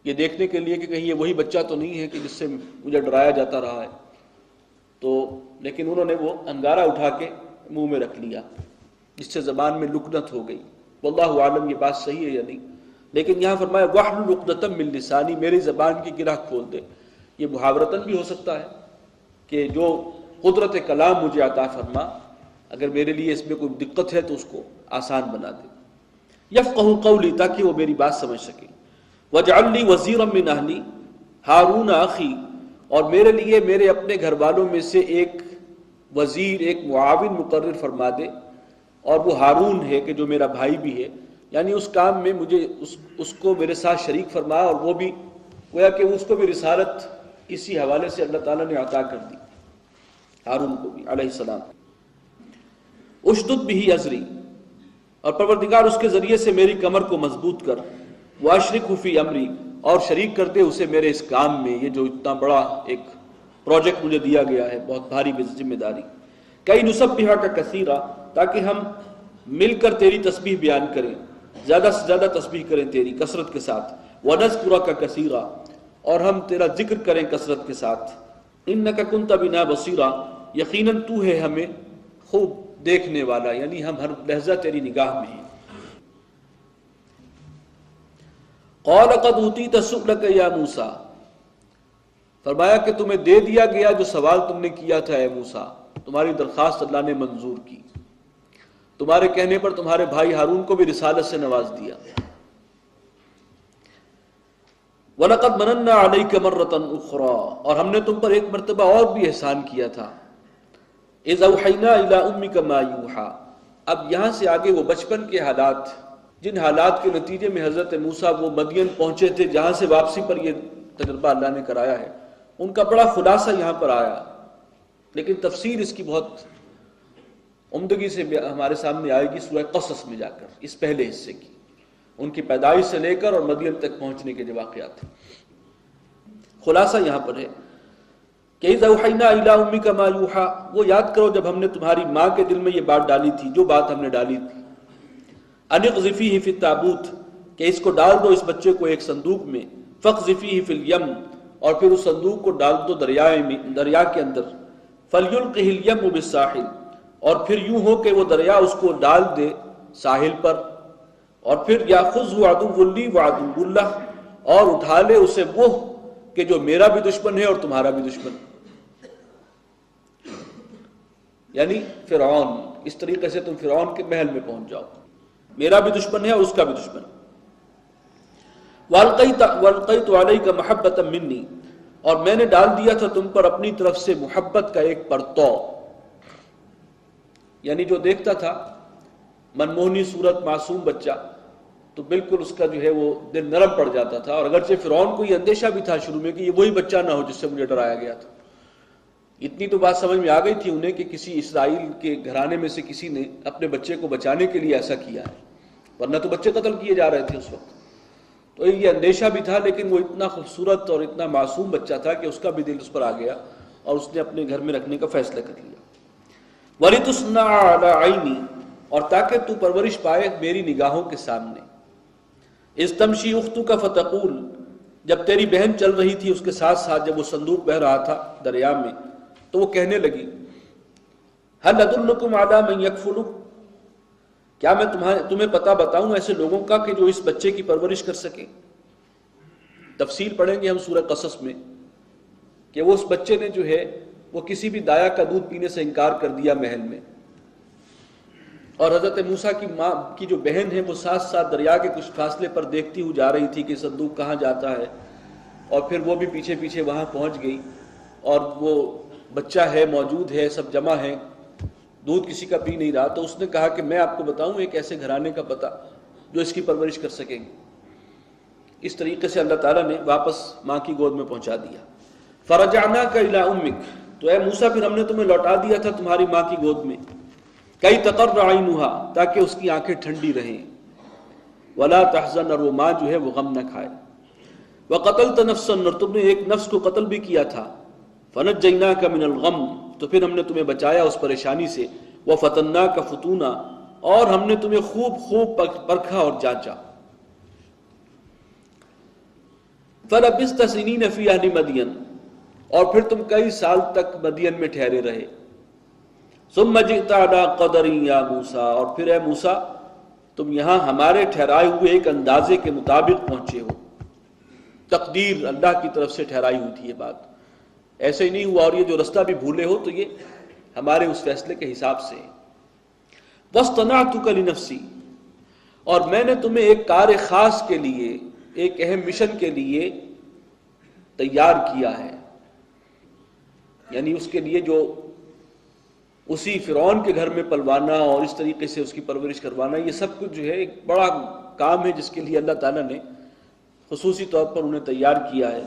یہ دیکھنے کے لیے کہ کہیں یہ وہی بچہ تو نہیں ہے کہ جس سے مجھے ڈرایا جاتا رہا ہے. تو لیکن انہوں نے وہ انگارہ اٹھا کے منہ میں رکھ لیا جس سے زبان میں لکنت ہو گئی. واللہ عالم یہ بات صحیح ہے یا نہیں. لیکن یہاں فرمایا واحلل عقدۃ من لسانی، میری زبان کی گرہ کھول دے. یہ محاورتاً بھی ہو سکتا ہے کہ جو قدرت کلام مجھے عطا فرما، اگر میرے لیے اس میں کوئی دقت ہے تو اس کو آسان بنا دے. یفقہوا قولی، تاکہ وہ میری بات سمجھ سکے. واجعل لی وزیرا من اہلی ہارون اخی، اور میرے لیے میرے اپنے گھر والوں میں سے ایک وزیر، ایک معاون مقرر فرما دے، اور وہ ہارون ہے کہ جو میرا بھائی بھی ہے. یعنی اس کام میں مجھے اس کو میرے ساتھ شریک فرما، اور وہ بھی گویا کہ اس کو بھی رسالت اسی حوالے سے اللہ تعالیٰ نے عطا کر دی، ہارون کو بھی علیہ السلام. اشدد بہ ازری، اور پروردگار اس کے ذریعے سے میری کمر کو مضبوط کر. واشرکہ فی امری، اور شریک کر دے اسے میرے اس کام میں، یہ جو اتنا بڑا ایک پروجیکٹ مجھے دیا گیا ہے، بہت بھاری ذمہ داری. کئی نسبحک کثیرا، تاکہ ہم مل کر تیری تسبیح بیان کریں، زیادہ سے زیادہ تسبیح کریں تیری کثرت کے ساتھ. ونذکرک کثیرا، اور ہم تیرا ذکر کریں کثرت کے ساتھ. انک کنت بنا بصیرا، یقیناً تو ہے ہمیں خوب دیکھنے والا، یعنی ہم ہر لحظہ تیری نگاہ میں ہیں. قال قد اوتیت سؤلک یا موسیٰ، فرمایا کہ تمہیں دے دیا گیا جو سوال تم نے کیا تھا اے موسیٰ، تمہاری درخواست اللہ نے منظور کی، تمہارے کہنے پر تمہارے بھائی ہارون کو بھی رسالت سے نواز دیا. وَلَقَدْ مَنَنَّا عَلَيْكَ مَرَّةً أُخْرَى، اور ہم نے تم پر ایک مرتبہ اور بھی احسان کیا تھا. إِذْ أَوْحَيْنَا إِلَىٰ أُمِّكَ مَا يُوحَىٰ، اب یہاں سے آگے وہ بچپن کے حالات، جن حالات کے نتیجے میں حضرت موسیٰ وہ مدین پہنچے تھے، جہاں سے واپسی پر یہ تجربہ اللہ نے کرایا ہے، ان کا بڑا خلاصہ یہاں پر آیا. لیکن تفسیر اس کی بہت عمدگی سے ہمارے سامنے آئے گی سورہ قصص میں جا کر، اس پہلے حصے کی، ان کی پیدائش سے لے کر اور مدین تک پہنچنے کے جو واقعات ہیں. خلاصہ یہاں پر ہے کہ اذ اوحینا الی امک ما یوحی، وہ یاد کرو جب ہم نے تمہاری ماں کے دل میں یہ بات ڈالی تھی، جو بات ہم نے ڈالی تھی. ان اقذفیہ فی التابوت، کہ اس کو ڈال دو اس بچے کو ایک صندوق میں. فاقذفیہ فی الیم، اور پھر اس صندوق کو ڈال دو دریا کے اندر. فلیلقہ الیم بالساحل، اور پھر یوں ہو کہ وہ دریا اس کو ڈال دے ساحل پر. اور پھر یاخذہ عدو لی وعدو لہ، اور اٹھا لے اسے وہ کہ جو میرا بھی دشمن ہے اور تمہارا بھی دشمن. یعنی فرعون، اس طریقے سے تم فرعون کے محل میں پہنچ جاؤ، میرا بھی دشمن ہے اور اس کا بھی دشمن. وَأَلْقَيْتُ عَلَيْكَ مَحَبَّةً مِّنِّي، اور میں نے ڈال دیا تھا تم پر اپنی طرف سے محبت کا ایک پرتو. یعنی جو دیکھتا تھا منموہنی صورت معصوم بچہ تو بالکل اس کا جو ہے وہ دل نرم پڑ جاتا تھا. اور اگرچہ فرعون کو یہ اندیشہ بھی تھا شروع میں کہ یہ وہی بچہ نہ ہو جس سے مجھے ڈرایا گیا تھا. اتنی تو بات سمجھ میں آ گئی تھی انہیں کہ کسی اسرائیل کے گھرانے میں سے کسی نے اپنے بچے کو بچانے کے لیے ایسا کیا ہے، ورنہ تو بچے قتل کیے جا رہے تھے اس وقت. تو یہ اندیشہ بھی تھا، لیکن وہ اتنا خوبصورت اور اتنا معصوم بچہ تھا کہ اس کا بھی دل اس پر آ گیا اور اس نے اپنے گھر میں رکھنے کا فیصلہ کر لیا. وَلِتُصْنَعَ عَلَىٰ عَيْنِي، اور تاکہ تو پرورش پائے میری نگاہوں کے سامنے. اِذْ تَمْشِي أُخْتُكَ فَتَقُولُ، جب تیری بہن چل رہی تھی اس کے ساتھ ساتھ، جب وہ صندوق بہہ رہا تھا دریا میں، تو وہ کہنے لگی هَلْ أَدُلُّكُمْ عَلَىٰ مَنْ يَكْفُلُهُ، کیا میں تمہیں پتہ بتاؤں ایسے لوگوں کا کہ جو اس بچے کی پرورش کر سکیں. تفصیل پڑھیں گے ہم سورہ قصص میں کہ وہ اس بچے نے جو ہے وہ کسی بھی دایا کا دودھ پینے سے انکار کر دیا محل میں. اور حضرت موسیٰ کی ماں کی جو بہن ہے وہ ساتھ ساتھ دریا کے کچھ فاصلے پر دیکھتی ہوئی جا رہی تھی کہ صندوق کہاں جاتا ہے، اور پھر وہ بھی پیچھے پیچھے وہاں پہنچ گئی. اور وہ بچہ ہے، موجود ہے، سب جمع ہیں، دودھ کسی کا پی نہیں رہا. تو اس نے کہا کہ میں آپ کو بتاؤں ایک ایسے گھرانے کا پتہ جو اس کی پرورش کر سکیں گے. اس طریقے سے اللہ تعالیٰ نے واپس ماں کی گود میں پہنچا دیا. فَرَجَعْنَاكَ إِلَىٰ أُمِّكَ، تو اے موسیٰ پھر ہم نے تمہیں لوٹا دیا تھا تمہاری ماں کی گود میں. کئی تقر عینها، تاکہ اس کی آنکھیں ٹھنڈی رہیں. ولا تحزن، اور وہ ماں جو ہے وہ غم نہ کھائے. وقتلت نفسا، اور تم نے ایک نفس کو قتل بھی کیا تھا. فنجیناک من الغم، تو پھر ہم نے تمہیں بچایا اس پریشانی سے. وفتناک فتونا، اور ہم نے تمہیں خوب خوب پرکھا اور جانچا. فلبثت سنین فی اہل مدین، اور پھر تم کئی سال تک مدین میں ٹھہرے رہے. ثم جئت علی قدر یا موسیٰ، اور پھر اے موسیٰ تم یہاں ہمارے ٹھہرائے ہوئے ایک اندازے کے مطابق پہنچے ہو. تقدیر اللہ کی طرف سے ٹھہرائی ہوئی تھی یہ بات، ایسے ہی نہیں ہوا. اور یہ جو رستہ بھی بھولے ہو تو یہ ہمارے اس فیصلے کے حساب سے. وَاصْطَنَعْتُكَ لِنَفْسِي، اور میں نے تمہیں ایک کار خاص کے لیے، ایک اہم مشن کے لیے تیار کیا ہے. یعنی اس کے لیے جو اسی فرعون کے گھر میں پلوانا اور اس طریقے سے اس کی پرورش کروانا، یہ سب کچھ جو ہے ایک بڑا کام ہے جس کے لیے اللہ تعالیٰ نے خصوصی طور پر انہیں تیار کیا ہے.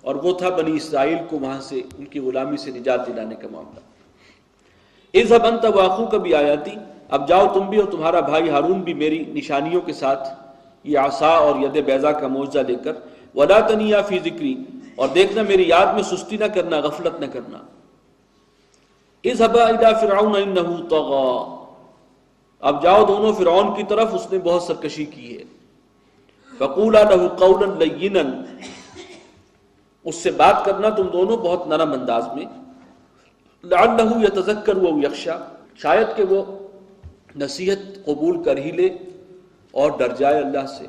اور وہ تھا بنی اسرائیل کو وہاں سے ان کی غلامی سے نجات دلانے کا معاملہ. اذهب انت واخوك بآیاتی، اب جاؤ تم بھی اور تمہارا بھائی ہارون بھی میری نشانیوں کے ساتھ، یہ عصا اور ید بیضا کا معجزہ لے کر. ولا تنیا فی ذکری، اور دیکھنا میری یاد میں سستی نہ کرنا، غفلت نہ کرنا. اذهبا الى فرعون انه طغى، اب جاؤ دونوں فرعون کی طرف، اس نے بہت سرکشی کی ہے. فقولا له قولا لینا، اس سے بات کرنا تم دونوں بہت نرم انداز میں. لعلہ یتذکر و یخشی، شاید کہ وہ نصیحت قبول کر ہی لے اور ڈر جائے اللہ سے.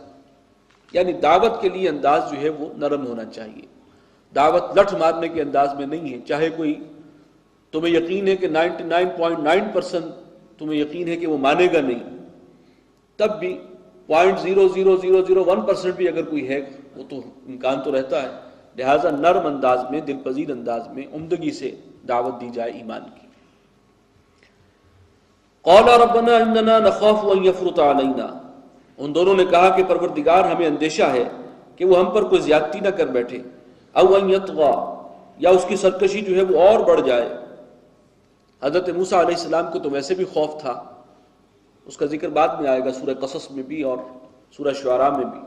یعنی دعوت کے لیے انداز جو ہے وہ نرم ہونا چاہیے. دعوت لٹھ مارنے کے انداز میں نہیں ہے. چاہے کوئی تمہیں یقین ہے کہ 99.9% تمہیں یقین ہے کہ وہ مانے گا نہیں، تب بھی 0.0001% بھی اگر کوئی ہے وہ تو امکان تو رہتا ہے. لہٰذا نرم انداز میں، دل پذیر انداز میں، عمدگی سے دعوت دی جائے ایمان کی. قال ربنا اننا نخاف ان يفرط علينا، ان دونوں نے کہا کہ پروردگار ہمیں اندیشہ ہے کہ وہ ہم پر کوئی زیادتی نہ کر بیٹھے. او ان يطغى، یا اس کی سرکشی جو ہے وہ اور بڑھ جائے. حضرت موسیٰ علیہ السلام کو تو ویسے بھی خوف تھا، اس کا ذکر بعد میں آئے گا سورہ قصص میں بھی اور سورہ شعراء میں بھی،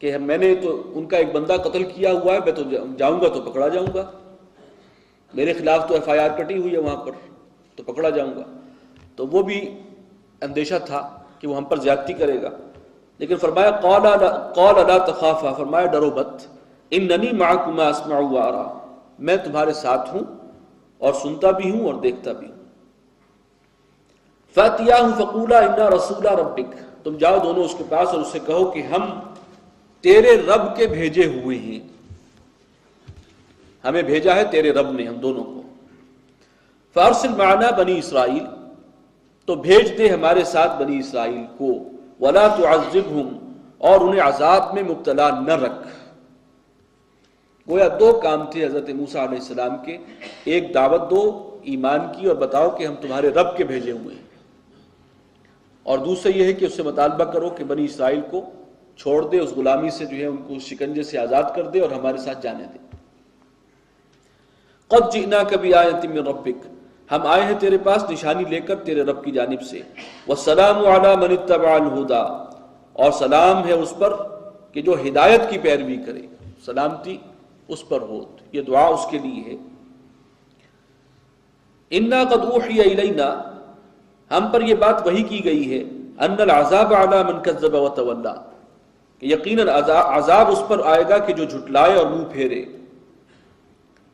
کہ میں نے تو ان کا ایک بندہ قتل کیا ہوا ہے، میں تو جاؤں گا تو پکڑا جاؤں گا، میرے خلاف تو FIR کٹی ہوئی ہے وہاں پر، تو پکڑا جاؤں گا. تو وہ بھی اندیشہ تھا کہ وہ ہم پر زیادتی کرے گا. لیکن فرمایا قال لا تخافا، فرمایا ڈرو مت، اننی معکما اسمع و ارى، میں تمہارے ساتھ ہوں اور سنتا بھی ہوں اور دیکھتا بھی ہوں. فاتیاہ فقولا انا رسول ربک، تم جاؤ دونوں اس کے پاس اور اس سے کہو کہ ہم تیرے رب کے بھیجے ہوئے ہیں، ہمیں بھیجا ہے تیرے رب نے ہم دونوں کو. فارسل معنا بنی اسرائیل، تو بھیج دے ہمارے ساتھ بنی اسرائیل کو. ولا تعذبہم، اور انہیں عذاب میں مبتلا نہ رکھ. گویا دو کام تھے حضرت موسیٰ علیہ السلام کے، ایک دعوت دو ایمان کی اور بتاؤ کہ ہم تمہارے رب کے بھیجے ہوئے ہیں، اور دوسرا یہ ہے کہ اس سے مطالبہ کرو کہ بنی اسرائیل کو چھوڑ دے، اس غلامی سے جو ہے ان کو شکنجے سے آزاد کر دے اور ہمارے ساتھ جانے دے. قد جئناک بآیۃ من ربک، ہم آئے ہیں تیرے پاس نشانی لے کر تیرے رب کی جانب سے. والسلام علی من اتبع الہدی، اور سلام ہے اس پر کہ جو ہدایت کی پیروی کرے، سلامتی اس پر ہو، یہ دعا اس کے لیے ہے. انا قد اوحی الینا، ہم پر یہ بات وحی کی گئی ہے، ان العذاب علی من کذب وتولی، کہ یقیناً عذاب اس پر آئے گا کہ جو جھٹلائے اور منہ پھیرے،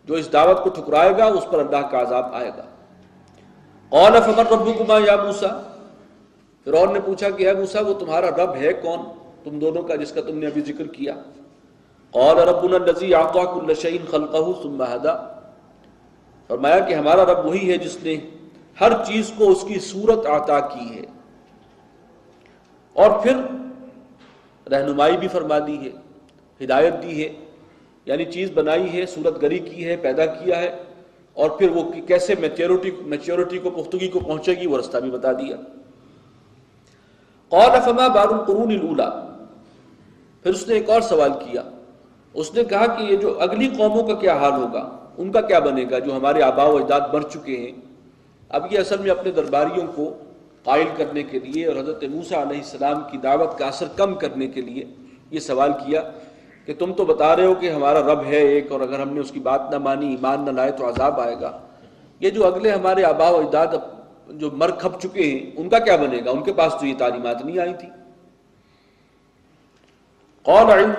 جو اس دعوت کو ٹھکرائے گا اس پر اللہ کا عذاب آئے گا. قال فمن ربکما یا موسیٰ، فرعون نے پوچھا کہ اے موسیٰ وہ تمہارا رب ہے کون تم دونوں کا جس کا تم نے ابھی ذکر کیا؟ قال ربنا الذی اعطى كل شيء خلقه ثم هدى، فرمایا کہ ہمارا رب وہی ہے جس نے ہر چیز کو اس کی صورت عطا کی ہے اور پھر رہنمائی بھی فرما دی ہے، ہدایت دی ہے. یعنی چیز بنائی ہے، صورت گری کی ہے، پیدا کیا ہے، اور پھر وہ کیسے میچورٹی کو، پختگی کو پہنچے گی وہ رستہ بھی بتا دیا. قال فما بال القرون الاولى، پھر اس نے ایک اور سوال کیا، اس نے کہا کہ یہ جو اگلی قوموں کا کیا حال ہوگا، ان کا کیا بنے گا جو ہمارے آباء و اجداد مر چکے ہیں. اب یہ اصل میں اپنے درباریوں کو قائل کرنے کے لیے اور حضرت موسیٰ علیہ السلام کی دعوت کا اثر کم کرنے کے لیے یہ سوال کیا کہ تم تو بتا رہے ہو کہ ہمارا رب ہے ایک، اور اگر ہم نے اس کی بات نہ مانی، ایمان نہ لائے تو عذاب آئے گا. یہ جو اگلے ہمارے آباء و اجداد جو مر کھپ چکے ہیں ان کا کیا بنے گا، ان کے پاس تو یہ تعلیمات نہیں آئی تھی. قال علم